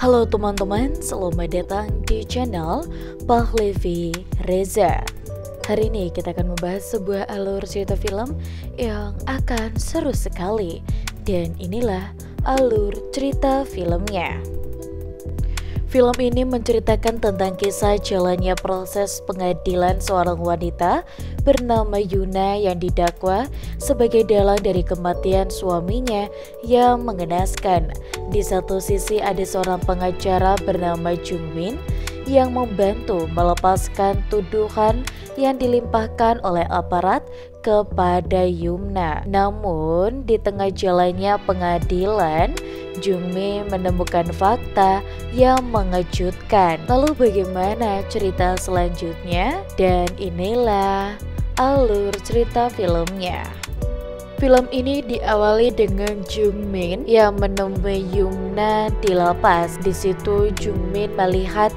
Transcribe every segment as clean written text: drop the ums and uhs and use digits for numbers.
Halo teman-teman, selamat datang di channel Pahlevi Reza. Hari ini kita akan membahas sebuah alur cerita film yang akan seru sekali. Dan inilah alur cerita filmnya. Film ini menceritakan tentang kisah jalannya proses pengadilan seorang wanita bernama Yuna yang didakwa sebagai dalang dari kematian suaminya yang mengenaskan. Di satu sisi ada seorang pengacara bernama Jungmin yang membantu melepaskan tuduhan yang dilimpahkan oleh aparat kepada Yuna. Namun di tengah jalannya pengadilan, Jungmin menemukan fakta yang mengejutkan. Lalu bagaimana cerita selanjutnya? Dan inilah alur cerita filmnya. Film ini diawali dengan Jungmin yang menemui Yuna di lapas. Di situ Jungmin melihat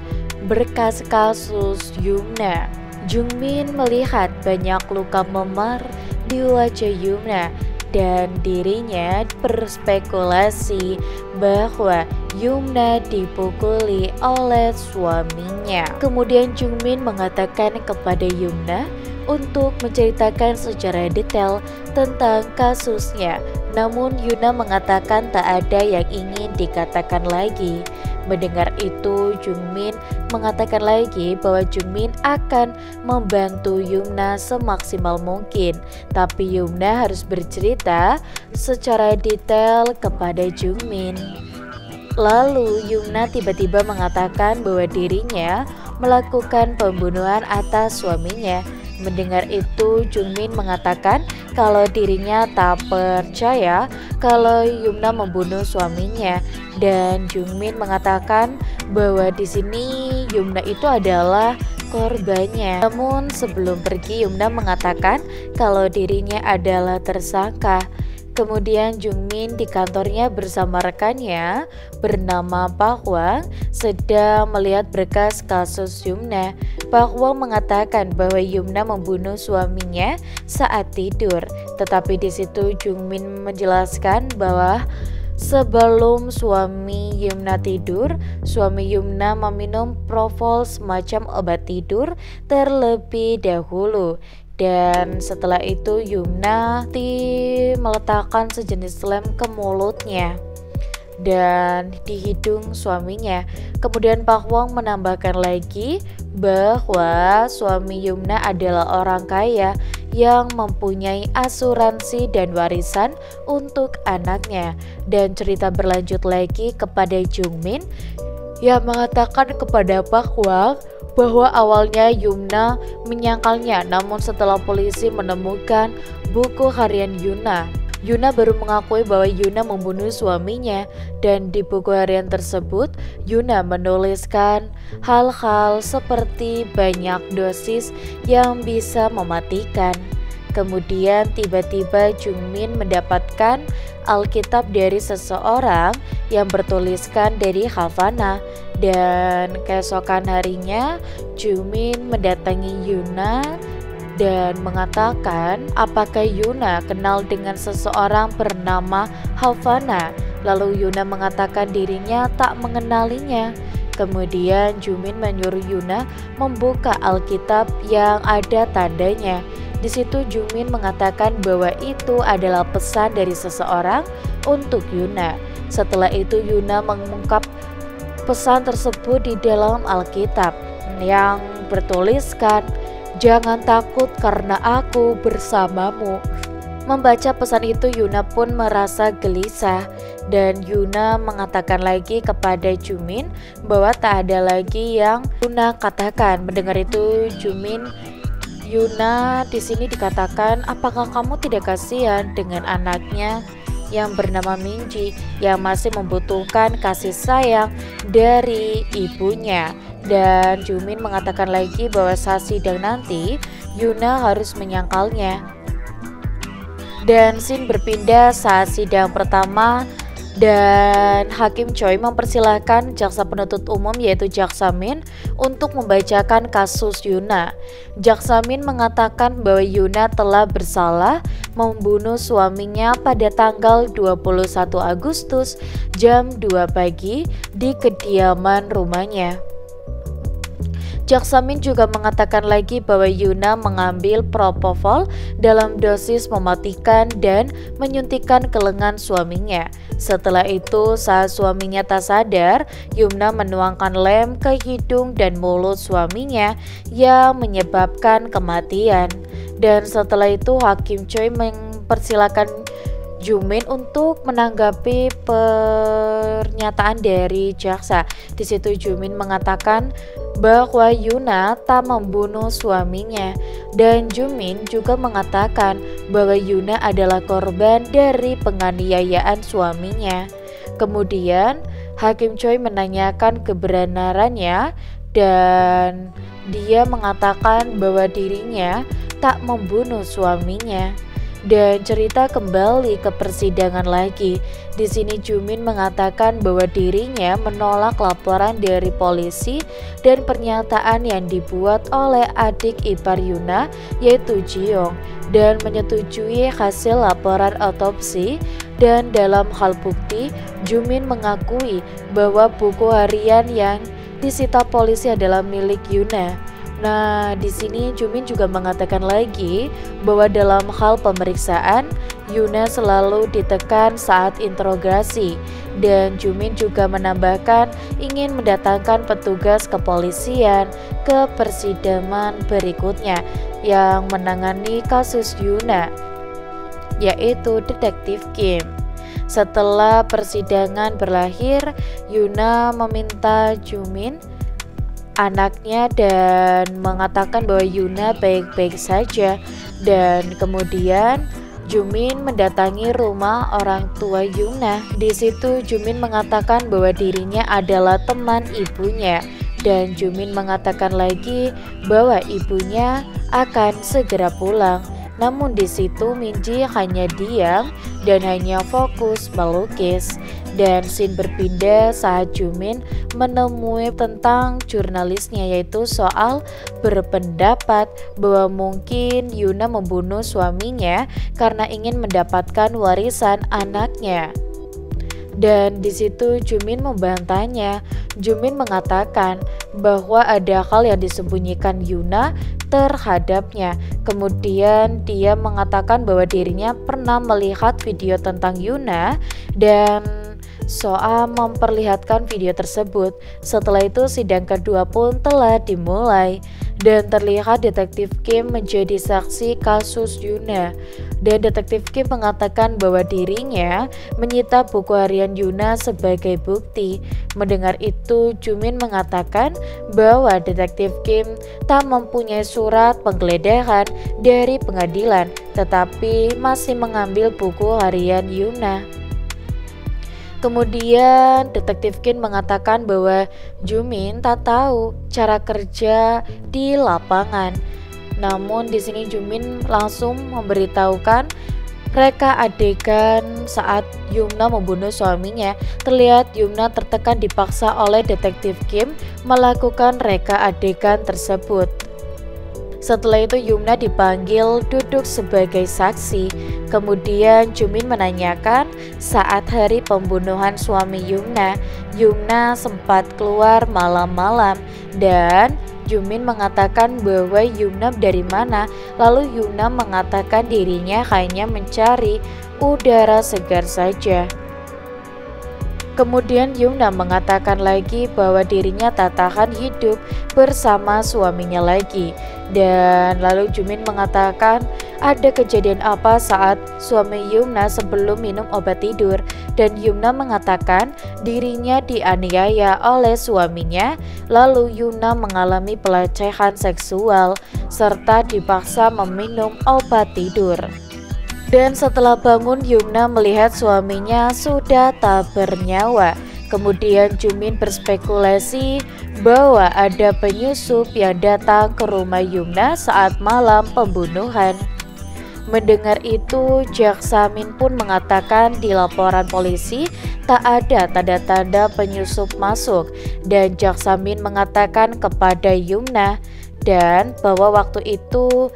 berkas kasus Yuna. Jungmin melihat banyak luka memar di wajah Yuna dan dirinya berspekulasi bahwa Yuna dipukuli oleh suaminya. Kemudian Jungmin mengatakan kepada Yuna untuk menceritakan secara detail tentang kasusnya. Namun Yuna mengatakan tak ada yang ingin dikatakan lagi. Mendengar itu, Jungmin mengatakan lagi bahwa Jungmin akan membantu Yuna semaksimal mungkin. Tapi Yuna harus bercerita secara detail kepada Jungmin. Lalu Yuna tiba-tiba mengatakan bahwa dirinya melakukan pembunuhan atas suaminya. Mendengar itu, Jungmin mengatakan kalau dirinya tak percaya kalau Yuna membunuh suaminya, dan Jungmin mengatakan bahwa di sini Yuna itu adalah korbannya. Namun sebelum pergi, Yuna mengatakan kalau dirinya adalah tersangka. Kemudian Jungmin di kantornya bersama rekannya bernama Pak Hwang sedang melihat berkas kasus Yuna. Pak Hwang mengatakan bahwa Yuna membunuh suaminya saat tidur. Tetapi di situ Jungmin menjelaskan bahwa sebelum suami Yuna tidur, suami Yuna meminum Propofol semacam obat tidur terlebih dahulu. Dan setelah itu Yuna meletakkan sejenis lem ke mulutnya dan di hidung suaminya. Kemudian Pak Hwang menambahkan lagi bahwa suami Yuna adalah orang kaya yang mempunyai asuransi dan warisan untuk anaknya. Dan cerita berlanjut lagi kepada Jungmin yang mengatakan kepada Pak Hwang bahwa awalnya Yuna menyangkalnya, namun setelah polisi menemukan buku harian Yuna baru mengakui bahwa Yuna membunuh suaminya. Dan di buku harian tersebut Yuna menuliskan hal-hal seperti banyak dosis yang bisa mematikan. Kemudian tiba-tiba Jungmin mendapatkan Alkitab dari seseorang yang bertuliskan dari Havana. Dan keesokan harinya Jungmin mendatangi Yuna dan mengatakan apakah Yuna kenal dengan seseorang bernama Havana. Lalu Yuna mengatakan dirinya tak mengenalinya. Kemudian Jungmin menyuruh Yuna membuka Alkitab yang ada tandanya. Di situ Jungmin mengatakan bahwa itu adalah pesan dari seseorang untuk Yuna. Setelah itu Yuna mengungkap pesan tersebut di dalam Alkitab yang bertuliskan, "Jangan takut karena aku bersamamu." Membaca pesan itu Yuna pun merasa gelisah, dan Yuna mengatakan lagi kepada Jungmin bahwa tak ada lagi yang Yuna katakan. Mendengar itu Yuna di sini dikatakan, apakah kamu tidak kasihan dengan anaknya yang bernama Minji yang masih membutuhkan kasih sayang dari ibunya? Dan Jungmin mengatakan lagi bahwa saat sidang nanti Yuna harus menyangkalnya. Dan scene berpindah saat sidang pertama Dan Hakim Choi mempersilahkan jaksa penuntut umum yaitu Jaksa Min untuk membacakan kasus Yuna. Jaksa Min mengatakan bahwa Yuna telah bersalah membunuh suaminya pada tanggal 21 Agustus jam 2 pagi di kediaman rumahnya. Jaksa Min juga mengatakan lagi bahwa Yuna mengambil propofol dalam dosis mematikan dan menyuntikkan ke lengan suaminya. Setelah itu, saat suaminya tak sadar, Yuna menuangkan lem ke hidung dan mulut suaminya yang menyebabkan kematian. Dan setelah itu, Hakim Choi mempersilahkan Jumin untuk menanggapi pernyataan dari jaksa. Di situ Jumin mengatakan bahwa Yuna tak membunuh suaminya, dan Jumin juga mengatakan bahwa Yuna adalah korban dari penganiayaan suaminya. Kemudian Hakim Choi menanyakan kebenarannya dan dia mengatakan bahwa dirinya tak membunuh suaminya. Dan cerita kembali ke persidangan lagi. Di sini Jumin mengatakan bahwa dirinya menolak laporan dari polisi dan pernyataan yang dibuat oleh adik ipar Yuna yaitu Jiyoung, dan menyetujui hasil laporan otopsi. Dan dalam hal bukti, Jumin mengakui bahwa buku harian yang disita polisi adalah milik Yuna. Nah, di sini Jumin juga mengatakan lagi bahwa dalam hal pemeriksaan, Yuna selalu ditekan saat interogasi, dan Jumin juga menambahkan ingin mendatangkan petugas kepolisian ke persidangan berikutnya yang menangani kasus Yuna, yaitu Detektif Kim. Setelah persidangan berakhir, Yuna meminta Jumin anaknya dan mengatakan bahwa Yuna baik-baik saja, dan kemudian Jumin mendatangi rumah orang tua Yuna. Di situ Jumin mengatakan bahwa dirinya adalah teman ibunya, dan Jumin mengatakan lagi bahwa ibunya akan segera pulang. Namun di situ Minji hanya diam dan hanya fokus melukis. Dan scene berpindah saat Jumin menemui tentang jurnalisnya, yaitu soal berpendapat bahwa mungkin Yuna membunuh suaminya karena ingin mendapatkan warisan anaknya. Dan di situ Jumin membantahnya. Jumin mengatakan bahwa ada hal yang disembunyikan Yuna terhadapnya. Kemudian dia mengatakan bahwa dirinya pernah melihat video tentang Yuna dan soal memperlihatkan video tersebut. Setelah itu sidang kedua pun telah dimulai dan terlihat Detektif Kim menjadi saksi kasus Yuna. Dan Detektif Kim mengatakan bahwa dirinya menyita buku harian Yuna sebagai bukti. Mendengar itu, Jumin mengatakan bahwa Detektif Kim tak mempunyai surat penggeledahan dari pengadilan, tetapi masih mengambil buku harian Yuna. Kemudian Detektif Kim mengatakan bahwa Jumin tak tahu cara kerja di lapangan. Namun di sini Jumin langsung memberitahukan reka adegan saat Yuna membunuh suaminya. Terlihat Yuna tertekan dipaksa oleh Detektif Kim melakukan reka adegan tersebut. Setelah itu Yuna dipanggil duduk sebagai saksi. Kemudian Jumin menanyakan saat hari pembunuhan suami Yuna, Yuna sempat keluar malam-malam, dan Jumin mengatakan bahwa Yuna dari mana. Lalu Yuna mengatakan dirinya hanya mencari udara segar saja. Kemudian Yuna mengatakan lagi bahwa dirinya tak tahan hidup bersama suaminya lagi. Dan lalu Jumin mengatakan ada kejadian apa saat suami Yuna sebelum minum obat tidur. Dan Yuna mengatakan dirinya dianiaya oleh suaminya. Lalu Yuna mengalami pelecehan seksual serta dipaksa meminum obat tidur. Dan setelah bangun, Yuna melihat suaminya sudah tak bernyawa. Kemudian Jumin berspekulasi bahwa ada penyusup yang datang ke rumah Yuna saat malam pembunuhan. Mendengar itu, Jaksa Min pun mengatakan di laporan polisi tak ada tanda-tanda penyusup masuk, dan Jaksamin mengatakan kepada Yumna dan bahwa waktu itu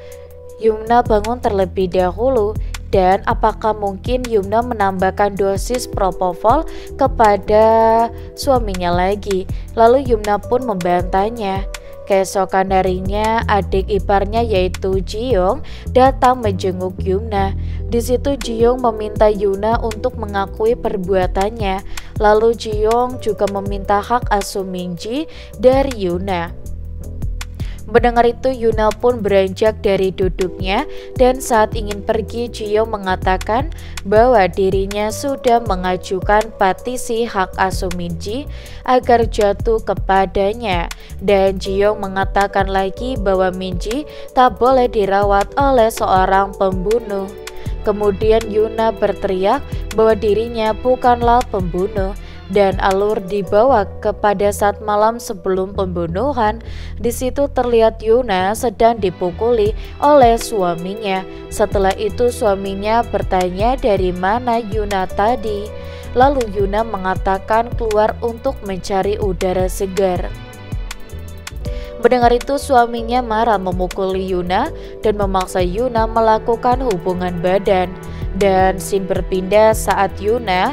Yumna bangun terlebih dahulu. Dan apakah mungkin Yumna menambahkan dosis propofol kepada suaminya lagi? Lalu Yumna pun membantahnya. Keesokan harinya, adik iparnya yaitu Jiyong datang menjenguk Yumna. Di situ Jiyong meminta Yuna untuk mengakui perbuatannya. Lalu Jiyong juga meminta hak asuh Minji dari Yuna. Mendengar itu, Yuna pun beranjak dari duduknya dan saat ingin pergi, Jiyong mengatakan bahwa dirinya sudah mengajukan petisi hak asuh Minji agar jatuh kepadanya. Dan Jiyong mengatakan lagi bahwa Minji tak boleh dirawat oleh seorang pembunuh. Kemudian Yuna berteriak bahwa dirinya bukanlah pembunuh. Dan alur dibawa kepada saat malam sebelum pembunuhan. Di situ terlihat Yuna sedang dipukuli oleh suaminya. Setelah itu suaminya bertanya dari mana Yuna tadi. Lalu Yuna mengatakan keluar untuk mencari udara segar. Mendengar itu suaminya marah memukuli Yuna dan memaksa Yuna melakukan hubungan badan. Dan scene berpindah saat Yuna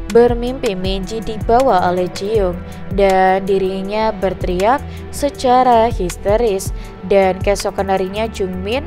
bermimpi Minji dibawa oleh Jiyong dan dirinya berteriak secara histeris. Dan keesokan harinya Jungmin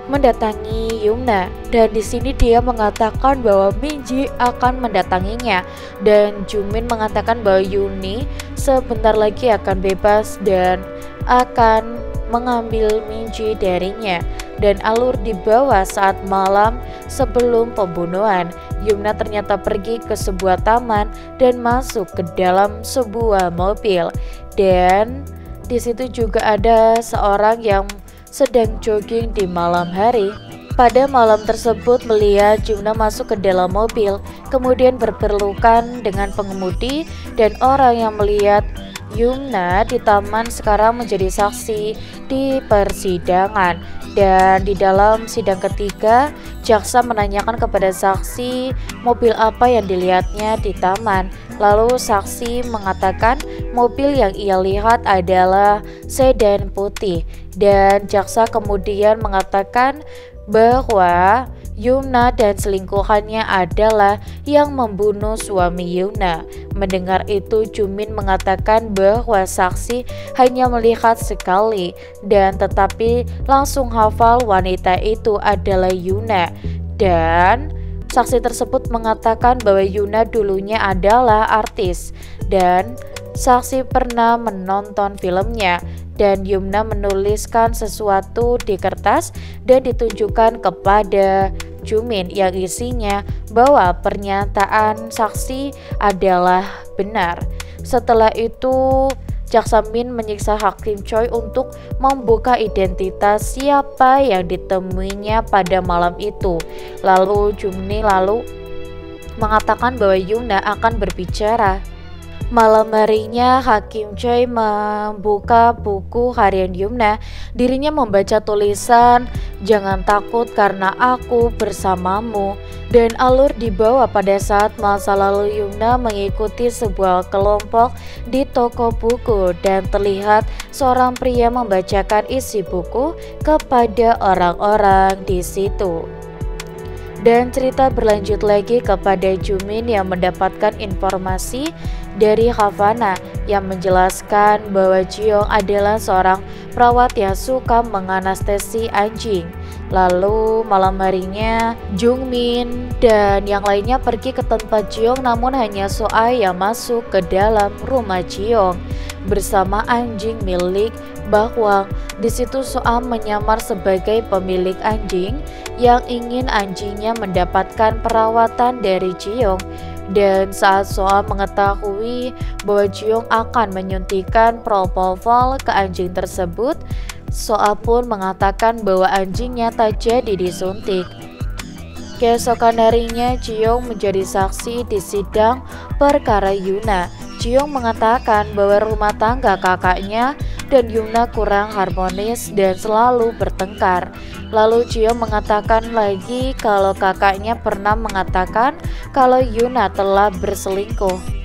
mendatangi Yumna dan di sini dia mengatakan bahwa Minji akan mendatanginya dan Jungmin mengatakan bahwa Yuni sebentar lagi akan bebas dan akan mengambil Minji darinya. Dan alur dibawa saat malam sebelum pembunuhan. Yumna ternyata pergi ke sebuah taman dan masuk ke dalam sebuah mobil. Dan di situ juga ada seorang yang sedang jogging di malam hari. Pada malam tersebut melihat Yumna masuk ke dalam mobil, kemudian berpelukan dengan pengemudi, dan orang yang melihat Yumna di taman sekarang menjadi saksi di persidangan. Dan di dalam sidang ketiga, jaksa menanyakan kepada saksi mobil apa yang dilihatnya di taman. Lalu saksi mengatakan mobil yang ia lihat adalah sedan putih. Dan jaksa kemudian mengatakan bahwa Yumna dan selingkuhannya adalah yang membunuh suami Yumna. Mendengar itu Jungmin mengatakan bahwa saksi hanya melihat sekali dan tetapi langsung hafal wanita itu adalah Yuna. Dan saksi tersebut mengatakan bahwa Yuna dulunya adalah artis dan saksi pernah menonton filmnya. Dan Yumna menuliskan sesuatu di kertas dan ditunjukkan kepada Jungmin yang isinya bahwa pernyataan saksi adalah benar. Setelah itu Jaksamin menyiksa Hakim Choi untuk membuka identitas siapa yang ditemuinya pada malam itu. Lalu Jungmin mengatakan bahwa Yumna akan berbicara. Malam harinya Hakim Choi membuka buku harian Yumna. Dirinya membaca tulisan "Jangan takut karena aku bersamamu". Dan alur dibawa pada saat masa lalu Yumna mengikuti sebuah kelompok di toko buku dan terlihat seorang pria membacakan isi buku kepada orang-orang di situ. Dan cerita berlanjut lagi kepada Jungmin yang mendapatkan informasi dari Havana yang menjelaskan bahwa Jiyong adalah seorang perawat yang suka menganestesi anjing. Lalu malam harinya Jungmin dan yang lainnya pergi ke tempat Jiyong, namun hanya Soai yang masuk ke dalam rumah Jiyong bersama anjing milik Bahwang. Di situ Soam menyamar sebagai pemilik anjing yang ingin anjingnya mendapatkan perawatan dari Jiyong. Dan saat Soam mengetahui bahwa Jiyong akan menyuntikkan propofol ke anjing tersebut, Soa pun mengatakan bahwa anjingnya tak jadi disuntik. Keesokan harinya Jiyong menjadi saksi di sidang perkara Yuna. Jiyong mengatakan bahwa rumah tangga kakaknya dan Yuna kurang harmonis dan selalu bertengkar. Lalu Jiyoung mengatakan lagi kalau kakaknya pernah mengatakan kalau Yuna telah berselingkuh.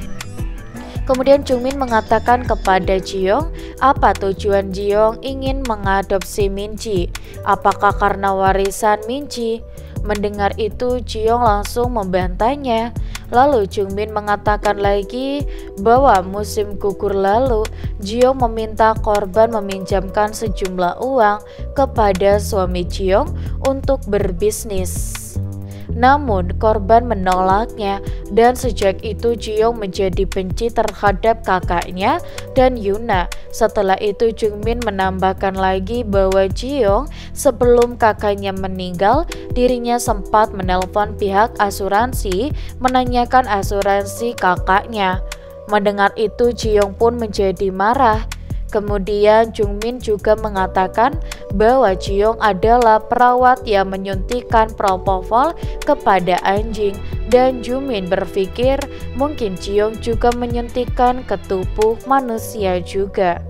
Kemudian Jungmin mengatakan kepada Jiyoung, apa tujuan Jiyoung ingin mengadopsi Minji? Apakah karena warisan Minji? Mendengar itu Jiyoung langsung membantahnya. Lalu Jungmin mengatakan lagi bahwa musim gugur lalu Jiyoung meminta korban meminjamkan sejumlah uang kepada suami Jiyoung untuk berbisnis. Namun korban menolaknya dan sejak itu Jiyoung menjadi benci terhadap kakaknya dan Yuna. Setelah itu Jungmin menambahkan lagi bahwa Jiyoung sebelum kakaknya meninggal dirinya sempat menelpon pihak asuransi menanyakan asuransi kakaknya. Mendengar itu Jiyoung pun menjadi marah. Kemudian Jungmin juga mengatakan bahwa Jiyoung adalah perawat yang menyuntikkan propofol kepada anjing dan Jungmin berpikir mungkin Jiyoung juga menyuntikkan ke tubuh manusia juga.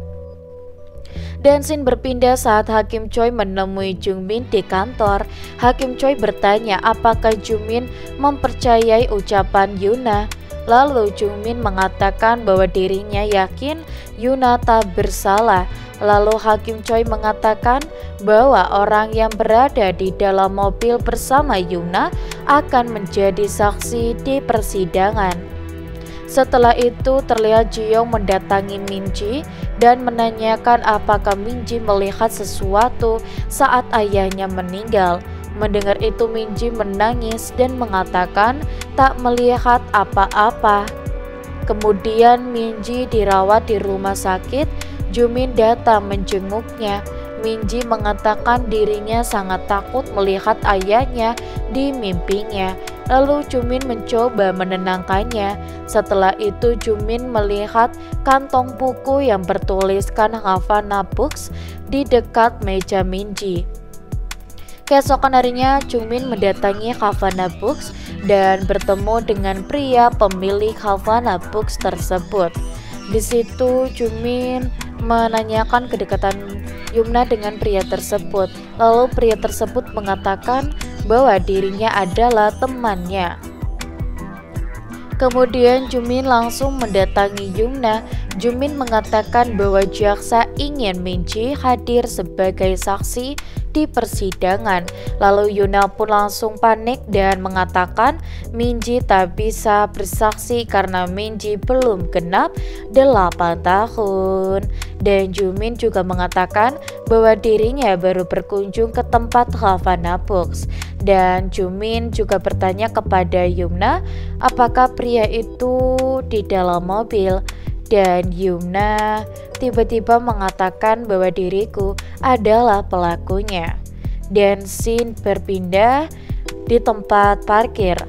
Dan scene berpindah saat Hakim Choi menemui Jungmin di kantor. Hakim Choi bertanya apakah Jungmin mempercayai ucapan Yuna. Lalu Jungmin mengatakan bahwa dirinya yakin Yuna tak bersalah. Lalu Hakim Choi mengatakan bahwa orang yang berada di dalam mobil bersama Yuna akan menjadi saksi di persidangan. Setelah itu terlihat Jiyoung mendatangi Minji dan menanyakan apakah Minji melihat sesuatu saat ayahnya meninggal. Mendengar itu Minji menangis dan mengatakan tak melihat apa-apa. Kemudian Minji dirawat di rumah sakit. Jungmin datang menjenguknya. Minji mengatakan dirinya sangat takut melihat ayahnya di mimpinya. Lalu Jungmin mencoba menenangkannya. Setelah itu Jungmin melihat kantong buku yang bertuliskan Havana Books di dekat meja Minji. Keesokan harinya Jungmin mendatangi Havana Books dan bertemu dengan pria pemilik Havana Books tersebut. Di situ Jungmin menanyakan kedekatan Yuna dengan pria tersebut. Lalu pria tersebut mengatakan bahwa dirinya adalah temannya. Kemudian Jungmin langsung mendatangi Yuna. Jungmin mengatakan bahwa jaksa ingin Minji hadir sebagai saksi di persidangan. Lalu Yuna pun langsung panik dan mengatakan Minji tak bisa bersaksi karena Minji belum genap 8 tahun. Dan Jungmin juga mengatakan bahwa dirinya baru berkunjung ke tempat Havana Books. Dan Jungmin juga bertanya kepada Yuna apakah pria itu di dalam mobil. Dan Yuna tiba-tiba mengatakan bahwa diriku adalah pelakunya. Dan scene berpindah di tempat parkir.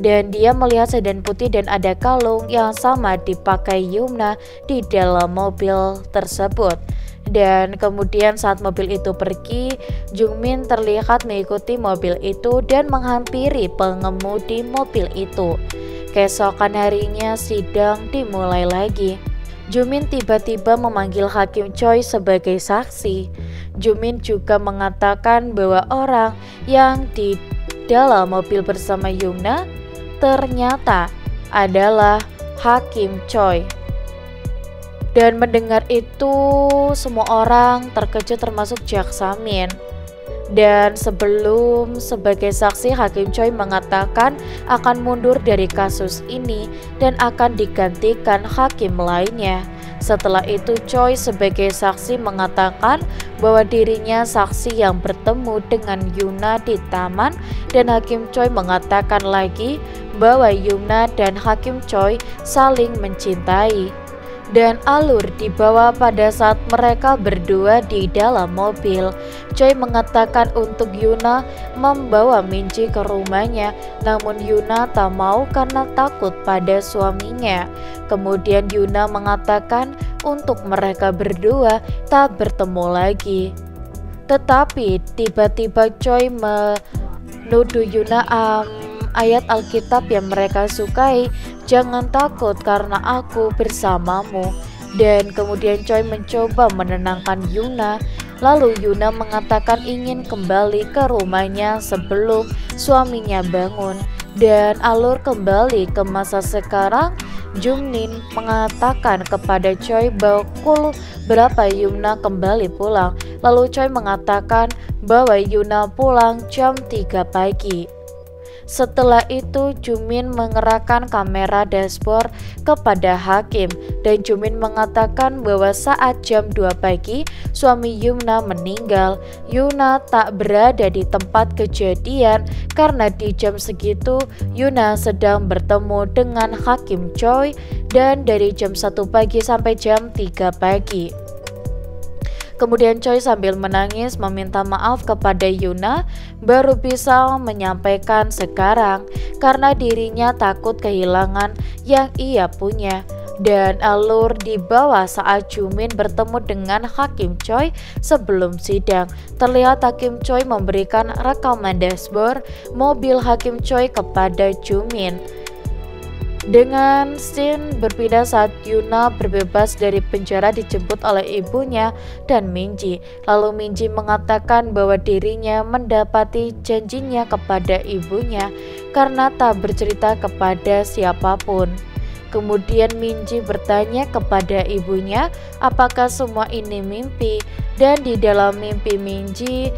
Dan dia melihat sedan putih dan ada kalung yang sama dipakai Yuna di dalam mobil tersebut. Dan kemudian saat mobil itu pergi, Jungmin terlihat mengikuti mobil itu dan menghampiri pengemudi mobil itu. Keesokan harinya sidang dimulai lagi. Jungmin tiba-tiba memanggil Hakim Choi sebagai saksi. Jungmin juga mengatakan bahwa orang yang di dalam mobil bersama Yuna ternyata adalah Hakim Choi. Dan mendengar itu semua orang terkejut termasuk jaksa Min. Dan sebelum sebagai saksi Hakim Choi mengatakan akan mundur dari kasus ini dan akan digantikan hakim lainnya. Setelah itu Choi sebagai saksi mengatakan bahwa dirinya saksi yang bertemu dengan Yuna di taman dan Hakim Choi mengatakan lagi bahwa Yuna dan Hakim Choi saling mencintai. Dan alur dibawa pada saat mereka berdua di dalam mobil. Choi mengatakan untuk Yuna membawa Minji ke rumahnya, namun Yuna tak mau karena takut pada suaminya. Kemudian Yuna mengatakan untuk mereka berdua tak bertemu lagi. Tetapi tiba-tiba Choi menuduh Yuna ayat Alkitab yang mereka sukai, jangan takut karena aku bersamamu. Dan kemudian Choi mencoba menenangkan Yuna. Lalu Yuna mengatakan ingin kembali ke rumahnya sebelum suaminya bangun. Dan alur kembali ke masa sekarang, Jungmin mengatakan kepada Choi bahwa pukul berapa Yuna kembali pulang. Lalu Choi mengatakan bahwa Yuna pulang jam 3 pagi. Setelah itu Jungmin mengerahkan kamera dashboard kepada hakim dan Jungmin mengatakan bahwa saat jam 2 pagi suami Yuna meninggal. Yuna tak berada di tempat kejadian karena di jam segitu Yuna sedang bertemu dengan hakim Choi dan dari jam 1 pagi sampai jam 3 pagi. Kemudian Choi sambil menangis meminta maaf kepada Yuna, baru bisa menyampaikan sekarang karena dirinya takut kehilangan yang ia punya. Dan alur di bawah saat Jungmin bertemu dengan Hakim Choi sebelum sidang. Terlihat Hakim Choi memberikan rekaman dashboard mobil Hakim Choi kepada Jungmin. Dengan scene berbeda saat Yuna berbebas dari penjara dijemput oleh ibunya dan Minji. Lalu Minji mengatakan bahwa dirinya mendapati janjinya kepada ibunya karena tak bercerita kepada siapapun. Kemudian Minji bertanya kepada ibunya apakah semua ini mimpi, dan di dalam mimpi Minji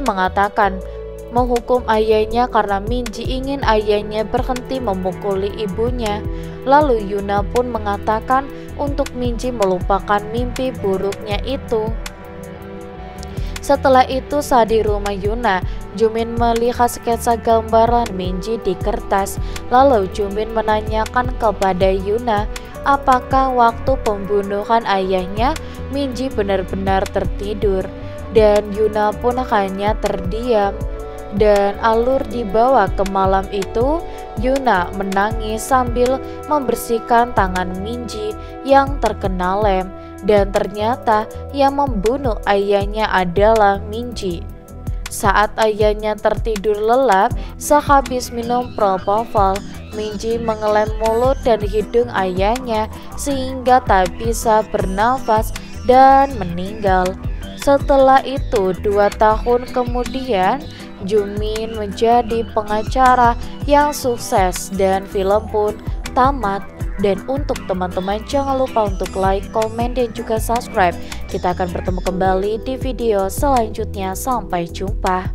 mengatakan menghukum ayahnya karena Minji ingin ayahnya berhenti memukuli ibunya. Lalu Yuna pun mengatakan untuk Minji melupakan mimpi buruknya itu. Setelah itu saat di rumah Yuna, Jungmin melihat sketsa gambaran Minji di kertas. Lalu Jungmin menanyakan kepada Yuna apakah waktu pembunuhan ayahnya Minji benar-benar tertidur, dan Yuna pun hanya terdiam. Dan alur dibawa ke malam itu, Yuna menangis sambil membersihkan tangan Minji yang terkena lem, dan ternyata yang membunuh ayahnya adalah Minji. Saat ayahnya tertidur lelap sehabis minum propofol, Minji mengelem mulut dan hidung ayahnya sehingga tak bisa bernafas dan meninggal. Setelah itu 2 tahun kemudian Jungmin menjadi pengacara yang sukses dan film pun tamat. Dan untuk teman-teman jangan lupa untuk like, komen, dan juga subscribe. Kita akan bertemu kembali di video selanjutnya. Sampai jumpa.